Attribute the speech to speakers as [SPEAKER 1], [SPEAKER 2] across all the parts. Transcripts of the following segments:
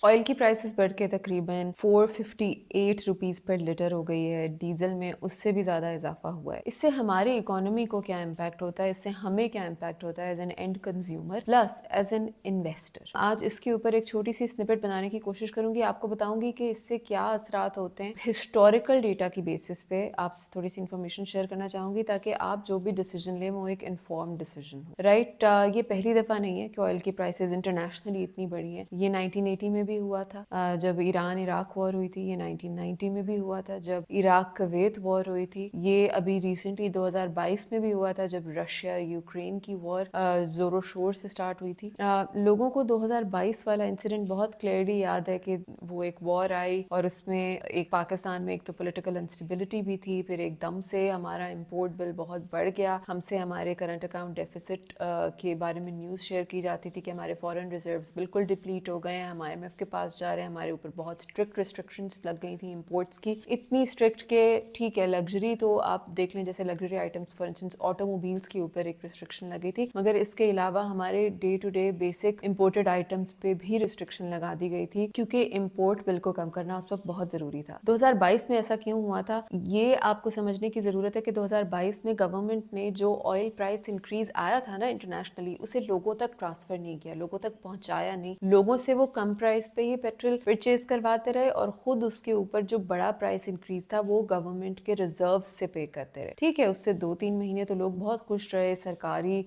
[SPEAKER 1] Oil की prices बढ़ के तकरीबन 458 रुपीज़ पर लीटर हो गई है। डीजल में उससे भी ज़्यादा इजाफा हुआ है। इससे हमारी इकोनॉमी को क्या इम्पैक्ट होता है, इससे हमें क्या इम्पैक्ट होता है as an end consumer plus as an investor. आज इसके ऊपर एक छोटी सी स्निपेट बनाने की कोशिश करूंगी। आपको बताऊंगी कि इससे क्या असरात होते हैं। हिस्टोरिकल डेटा की बेसिस पे आपसे थोड़ी सी इन्फॉर्मेशन शेयर करना चाहूंगी ताकि आप जो भी डिसीजन लें वो एक इन्फॉर्म डिसीजन हो। राइट, ये पहली दफ़ा नहीं है कि ऑयल की प्राइसेस इंटरनेशनली इतनी बढ़ी हैं। ये 1980 में भी हुआ था जब ईरान इराक वॉर हुई थी। ये 1990 में भी हुआ था जब इराक कुवैत वॉर हुई थी। ये अभी रिसेंटली 2022 में भी हुआ था जब रशिया यूक्रेन की वॉर जोरों शोर से स्टार्ट हुई थी। लोगों को 2022 वाला इंसिडेंट बहुत क्लियरली याद है कि वो एक वॉर आई और उसमें एक पाकिस्तान में एक तो पॉलिटिकल इंस्टेबिलिटी भी थी, फिर एकदम से हमारा इम्पोर्ट बिल बहुत बढ़ गया। हमसे हमारे करंट अकाउंट डेफिसिट के बारे में न्यूज़ शेयर की जाती थी कि हमारे फॉरेन रिजर्व्स बिल्कुल डिप्लीट हो गए हैं, हम IMF के पास जा रहे हैं, हमारे ऊपर बहुत स्ट्रिक्ट रिस्ट्रिक्शंस लग गई थी इंपोर्ट्स की। इतनी स्ट्रिक्ट के ठीक है, लग्जरी तो आप देख लें, जैसे luxury items for instance automobiles के ऊपर एक रिस्ट्रिक्शन लगी थी, मगर इसके अलावा हमारे day to day basic imported items पे भी रिस्ट्रिक्शन लगा दी गई थी क्योंकि इंपोर्ट बिल को कम करना उस वक्त बहुत जरूरी था। 2022 में ऐसा क्यों हुआ था, ये आपको समझने की जरूरत है कि 2022 में गवर्नमेंट ने जो ऑयल प्राइस इंक्रीज आया था ना इंटरनेशनली, उसे लोगों तक ट्रांसफर नहीं किया, लोगों तक पहुंचाया नहीं। लोगों से वो कम प्राइस पे ही पेट्रोल परचेज करवाते रहे और खुद उसके ऊपर जो बड़ा प्राइस इंक्रीज था वो गवर्नमेंट के रिजर्व से पे करते रहे। ठीक है, उससे 2-3 महीने तो लोग बहुत खुश रहे, सरकारी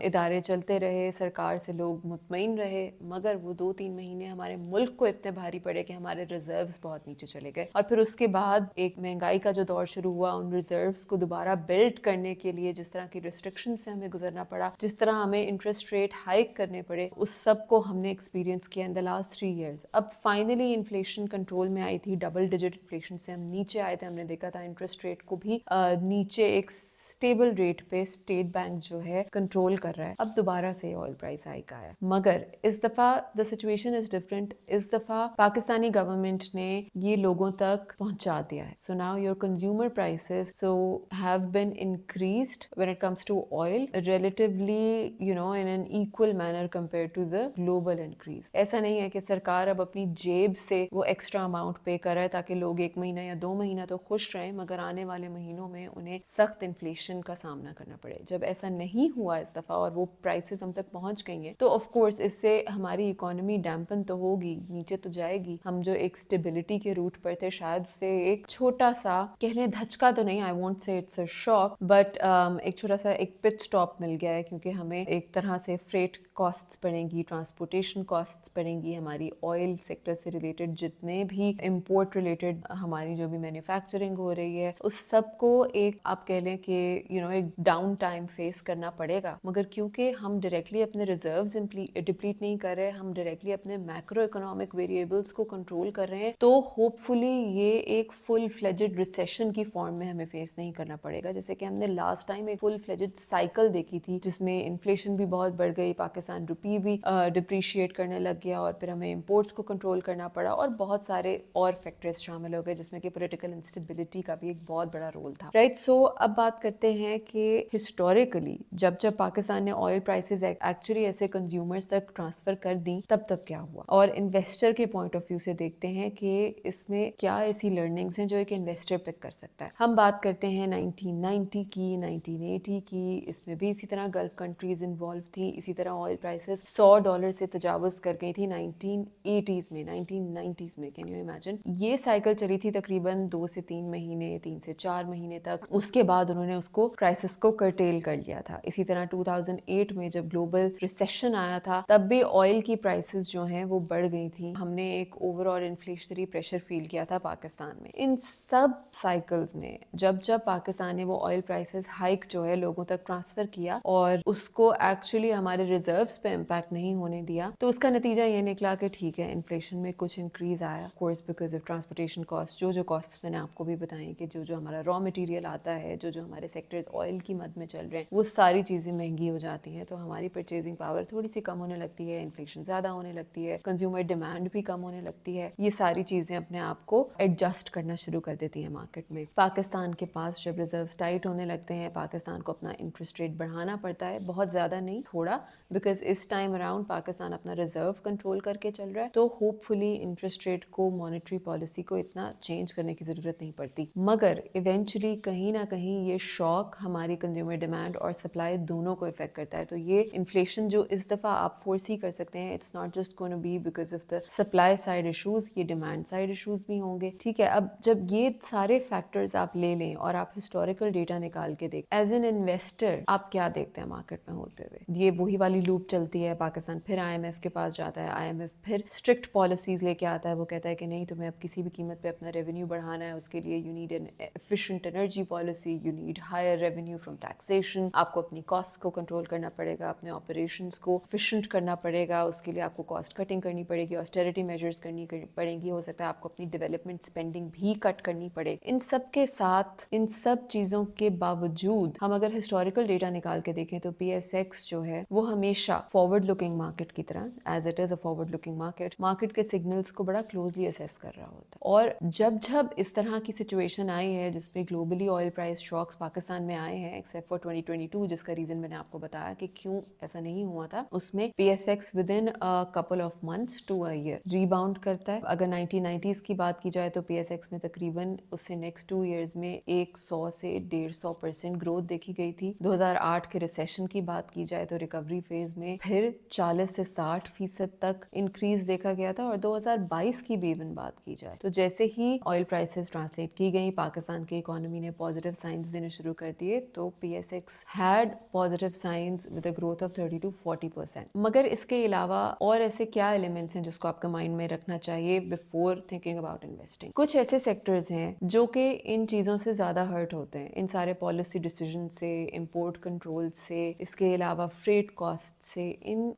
[SPEAKER 1] इदारे चलते रहे, सरकार से लोग मुतमईन रहे, मगर वो 2-3 महीने हमारे मुल्क को इतने भारी पड़े कि हमारे रिजर्व्स बहुत नीचे चले गए। और फिर उसके बाद एक महंगाई का जो दौर शुरू हुआ, उन रिजर्व्स को दोबारा बिल्ड करने के लिए जिस तरह की रिस्ट्रिक्शन से हमें गुजरना पड़ा, जिस तरह हमें इंटरेस्ट रेट हाइक करने पड़े, उस सब को हमने एक्सपीरियंस किया इन द लास्ट 3 ईयर्स। अब फाइनली इन्फ्लेशन कंट्रोल में आई थी, डबल डिजिट इन्फ्लेशन से हम नीचे आए थे। हमने देखा था इंटरेस्ट रेट को भी नीचे एक स्टेबल रेट पे स्टेट बैंक जो है कंट्रोल कर रहा है। अब दोबारा से ऑयल प्राइस हाइक आया, मगर इस दफा द सिचुएशन इज डिफरेंट। इस दफा पाकिस्तानी गवर्नमेंट ने ये लोगों तक पहुंचा दिया है। So now your consumer prices so have been increased when it comes to oil relatively in an equal manner compare to the global increase. ऐसा नहीं है कि सरकार अब अपनी जेब से वो एक्स्ट्रा अमाउंट पे कर रहा है ताकि लोग 1 महीना या 2 महीना तो खुश रहें, मगर आने वाले महीनों में उन्हें सख्त इन्फ्लेशन का सामना करना पड़े। जब ऐसा नहीं हुआ इस दफा और वो प्राइसेस हम तक पहुंच गई हैं, तो ऑफ कोर्स इससे हमारी इकोनॉमी डैम्पन तो होगी, नीचे तो जाएगी। हम जो एक स्टेबिलिटी के रूट पर थे, शायद से एक छोटा सा कह लें धचका तो नहीं, I won't say it's a shock, but एक छोटा सा एक पिट स्टॉप मिल गया है क्योंकि हमें एक तरह से फ्रेट कॉस्ट्स पड़ेंगी, ट्रांसपोर्टेशन कॉस्ट्स पड़ेंगी, हमारी ऑयल सेक्टर से रिलेटेड जितने भी इंपोर्ट रिलेटेड हमारी जो भी मैन्युफैक्चरिंग हो रही है, उस सब को एक आप कह लें कि एक डाउन टाइम फेस करना पड़ेगा। मगर क्योंकि हम डायरेक्टली अपने रिजर्व्स डिप्लीट नहीं कर रहे, हम डायरेक्टली अपने मैक्रो इकोनॉमिक वेरिएबल्स को कंट्रोल कर रहे हैं, तो होपफुली ये एक फुल फ्लेजेड रिसेशन की फॉर्म में हमें फेस नहीं करना पड़ेगा। जैसे कि हमने लास्ट टाइम एक फुल फ्लेजेड साइकिल देखी थी जिसमें इन्फ्लेशन भी बहुत बढ़ गई, पाकिस्तान रुपी भी डिप्रिशिएट करने लग गया और फिर हमें इंपोर्ट्स को कंट्रोल करना पड़ा और बहुत सारे और फैक्टर्स शामिल हो गए जिसमें कि पॉलिटिकल इंस्टेबिलिटी का भी एक बहुत बड़ा रोल था। राइट, सो अब बात करते हैं कि हिस्टोरिकली जब जब पाकिस्तान ने ऑयल प्राइसेस एक्चुअली ऐसे कंज्यूमर्स तक ट्रांसफर कर दी, तब तब क्या हुआ, और इन्वेस्टर के पॉइंट ऑफ व्यू से देखते हैं कि इसमें क्या ऐसी लर्निंग्स हैं जो एक इन्वेस्टर पिक कर सकता है। हम बात करते हैं 1990 की, 1980 की, इसमें भी इसी तरह गल्फ कंट्रीज इन्वॉल्व थी, इसी तरह ऑयल प्राइसेस $100 से तजावुज कर गई थी 1980s में, 1990s में। Can you imagine? ये साइकिल चली थी तकरीबन 2 से 3 महीने, 3 से 4 महीने तक। उसके बाद उन्होंने उसको क्राइसिस को कर्टेल कर लिया था। इसी तरह 2008 में जब ग्लोबल रिसेशन आया था, तब भी ऑयल की प्राइसेस जो हैं वो बढ़ गई थी। हमने एक ओवरऑल इन्फ्लेशनरी प्रेशर फील किया था पाकिस्तान में। इन सब साइकिल्स में जब जब पाकिस्तान ने वो ऑयल प्राइसेस हाइक जो है लोगों तक ट्रांसफर किया और उसको एक्चुअली हमारे रिजर्व्स पे इम्पैक्ट नहीं होने दिया, तो उसका नतीजा ये निकला कि ठीक है, इन्फ्लेशन में कुछ इंक्रीज आया, course because of transportation cost, जो कॉस्ट मैंने आपको भी बताई कि जो हमारा रॉ मटेरियल आता है, जो हमारे सेक्टर्स ऑयल की मद में चल रहे हैं, वो सारी चीज़ें महंगी हो जाती हैं, तो हमारी परचेजिंग पावर थोड़ी सी कम होने लगती है, इन्फ्लेशन ज़्यादा होने लगती है, कंज्यूमर डिमांड भी कम होने लगती है। ये सारी चीज़ें अपने आप को एडजस्ट करना शुरू कर देती है मार्केट में। पाकिस्तान के पास जब रिजर्व्स टाइट होने लगते हैं, पाकिस्तान को अपना इंटरेस्ट रेट बढ़ाना पड़ता है, बहुत ज़्यादा नहीं, थोड़ा, बिकॉज बिकॉज इस टाइम अराउंड पाकिस्तान अपना रिजर्व कंट्रोल करके चल रहा है, तो होपफुली इंटरेस्ट रेट को, मॉनेटरी पॉलिसी को इतना चेंज करने की ज़रूरत नहीं पड़ती। मगर इवेंचुअली कहीं ना कहीं ये शॉक हमारी कंज्यूमर डिमांड और सप्लाई दोनों को इफेक्ट करता है। तो ये इन्फ्लेशन जो इस दफ़ा आप फोर्सी कर सकते हैं, it's not just going to be because of the supply side issues, ये डिमांड साइड इशूज़ भी होंगे। ठीक है, अब जब ये सारे फैक्टर्स आप ले लें और आप हिस्टोरिकल डेटा निकाल के देखें, एज एन इन्वेस्टर आप क्या देखते हैं मार्केट में होते हुए? ये वही वाली लूप चलती है, पाकिस्तान फिर IMF के पास जाता है, IMF फिर स्ट्रिक्ट पॉलिसीज लेके आता है, वो कहता है कि नहीं, तुम्हें अब किसी भी कीमत पे अपना रेवेन्यू बढ़ाना है, उसके लिए you need an efficient energy policy, you need higher revenue from taxation, आपको अपनी कॉस्ट को कंट्रोल करना पड़ेगा, अपने ऑपरेशंस को एफिशिएंट करना पड़ेगा, उसके लिए आपको कॉस्ट कटिंग करनी पड़ेगी, ऑस्टेरिटी मेजर्स करनी पड़ेंगी, हो सकता है आपको अपनी डेवलपमेंट स्पेंडिंग भी कट करनी पड़े। इन सब के साथ, इन सब चीज़ों के बावजूद हम अगर हिस्टोरिकल डेटा निकाल के देखें तो PSX जो है वो हमेशा फॉरवर्ड लुकिंग मार्केट की तरह, as it is a forward looking market के सिग्नल्स को बड़ा क्लोजली असेस कर रहा होता है। और जब जब इस तरह की सिचुएशन आई है जिसमें globally oil price shocks Pakistan में आए हैं, एक्सेप्ट फॉर 2022, जिसका रीजन मैंने आपको बताया कि क्यों ऐसा नहीं हुआ था, उसमें PSX within a couple of months to a year rebound करता है। अगर 1990s की बात की जाए तो PSX में तकरीबन उससे नेक्स्ट 2 ईयर्स में 100 से 150% ग्रोथ देखी गई थी। 2008 के रिसेशन की बात की जाए तो रिकवरी फेज में फिर 40 से 60% तक इंक्रीज देखा गया था। और 2022 की भी इवन बात की जाए तो जैसे ही ऑयल प्राइसेस ट्रांसलेट की गई, पाकिस्तान की इकोनॉमी ने पॉजिटिव साइंस देने शुरू कर दिए, तो PSX had positive science with a growth of 30 to 40%। मगर इसके अलावा और ऐसे क्या एलिमेंट्स हैं जिसको आपके माइंड में रखना चाहिए बिफोर थिंकिंग अबाउट इन्वेस्टिंग? कुछ ऐसे सेक्टर्स हैं जो कि इन चीज़ों से ज़्यादा हर्ट होते हैं, इन सारे पॉलिसी डिसीजन से, इंपोर्ट कंट्रोल से, इसके अलावा फ्रेट कॉस्ट से,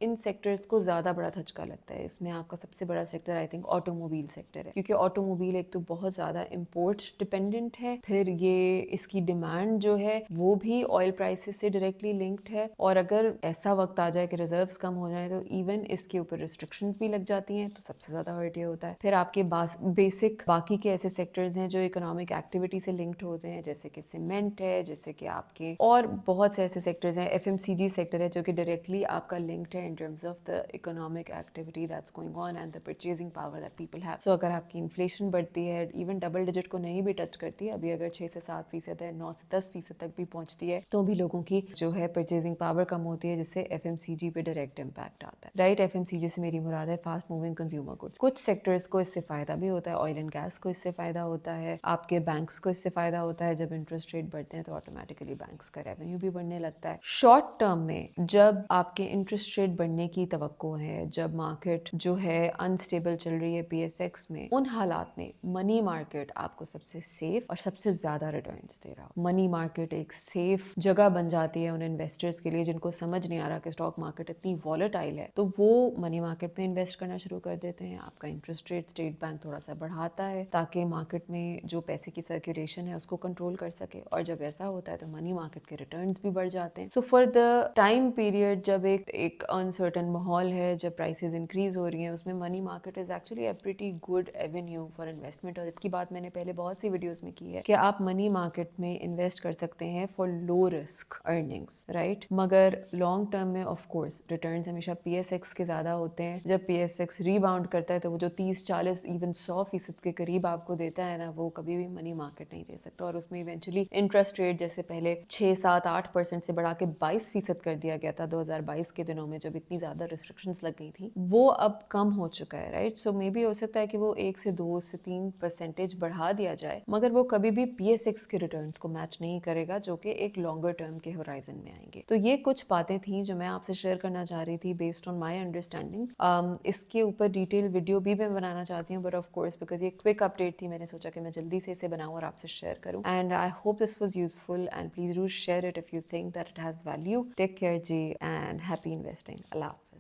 [SPEAKER 1] इन सेक्टर्स को ज़्यादा बड़ा धचका लगता है। इसमें आपका सबसे बड़ा sector I think automobile sector है, क्योंकि ऑटोमोबाइल एक तो बहुत ज़्यादा इंपोर्ट डिपेंडेंट है, फिर ये इसकी डिमांड जो है वो भी ऑयल प्राइसेस से डायरेक्टली लिंक्ड है, और अगर ऐसा वक्त आ जाए कि रिजर्व्स कम हो जाए तो इवन इसके ऊपर रिस्ट्रिक्शंस भी लग जाती हैं, तो सबसे ज़्यादा हर्ट ये होता है। फिर आपके बेसिक बाकी के ऐसे सेक्टर्स हैं जो इकोनॉमिक एक्टिविटी से लिंक्ड होते हैं, जैसे कि सीमेंट है, जैसे कि आपके और बहुत से ऐसे सेक्टर्स हैं, FMCG सेक्टर है जो कि डायरेक्टली आपका लिंक्ड है in terms of the economic activity that's going on and the purchasing power that people have. So अगर आपकी इन्फ्लेशन बढ़ती है, इवन डबल डिजिट को नहीं भी टच करती है, अभी अगर 6 से 7% है, 9 से 10% तक भी पहुंचती है, तो भी लोगों की जो है परचेजिंग पावर कम होती है, जिससे FMCG पे डायरेक्ट इम्पैक्ट आता है। राइट, FMCG से मेरी मुराद है फास्ट मूविंग कंज्यूमर गुड्स। कुछ सेक्टर्स को इससे फायदा भी होता है, ऑयल एंड गैस को इससे फायदा होता है, आपके बैंक्स को इससे फायदा होता है। जब इंटरेस्ट रेट बढ़ते हैं तो ऑटोमेटिकली बैंक्स का रेवेन्यू भी बढ़ने लगता है। शॉर्ट टर्म में जब आपके इंटरेस्ट रेट बढ़ने की तवक्को है, जब मार्केट जो है अनस्टेबल चल रही है PSX में, उन हालात में मनी मार्केट आपको सबसे सेफ और सबसे ज्यादा रिटर्न्स दे रहा हो। मनी मार्केट एक सेफ जगह बन जाती है उन इन्वेस्टर्स के लिए जिनको समझ नहीं आ रहा कि स्टॉक मार्केट इतनी वॉलेटाइल है, तो वो मनी मार्केट में इन्वेस्ट करना शुरू कर देते हैं। आपका इंटरेस्ट रेट स्टेट बैंक थोड़ा सा बढ़ाता है ताकि मार्केट में जो पैसे की सर्कुलेशन है उसको कंट्रोल कर सके, और जब ऐसा होता है तो मनी मार्केट के रिटर्न्स भी बढ़ जाते हैं। So for the time period जब एक अनसर्टन माहौल है, जब प्राइसेस इंक्रीज हो रही हैं, उसमें money market is actually a pretty good Avenue for investment. और इसकी बात मैंने पहले बहुत सी वीडियोस में की है कि आप मनी मार्केट में इन्वेस्ट कर सकते हैं for low risk earnings, right. मगर लॉन्ग टर्म में ऑफ कोर्स रिटर्न्स हमेशा PSX के ज्यादा होते हैं। जब PSX रीबाउंड करता है तो वो जो 30-40 इवन 100% के करीब आपको देता है ना, वो कभी भी मनी मार्केट नहीं दे सकता। और उसमें इवेंचुअली इंटरेस्ट रेट जैसे पहले 6-7-8% से बढ़ा के 22% कर दिया गया था 2022 के दिनों में, जब इतनी ज्यादा रिस्ट्रिक्शंस लग गई थी, वो अब कम हो चुका है, राइट। सो मे बी हो सकता है कि वो 1 से 2 से 3% बढ़ा दिया जाए, मगर वो कभी भी PSX के रिटर्न्स को मैच नहीं करेगा, जो कि एक लॉन्गर टर्म के होराइजन में आएंगे। तो ये कुछ बातें थी जो मैं आपसे शेयर करना चाह रही थी बेस्ड ऑन माई अंडरस्टैंडिंग। इसके ऊपर डिटेल वीडियो भी मैं बनाना चाहती हूँ, बट ऑफ कोर्स बिकॉज ये क्विक अपडेट थी, मैंने सोचा कि मैं जल्दी से इसे बनाऊँ और आपसे शेयर करूँ। And I hope this was useful and please do share it if you think that it has value. Take care ji and happy investing. अल्लाह हाफ़िज़।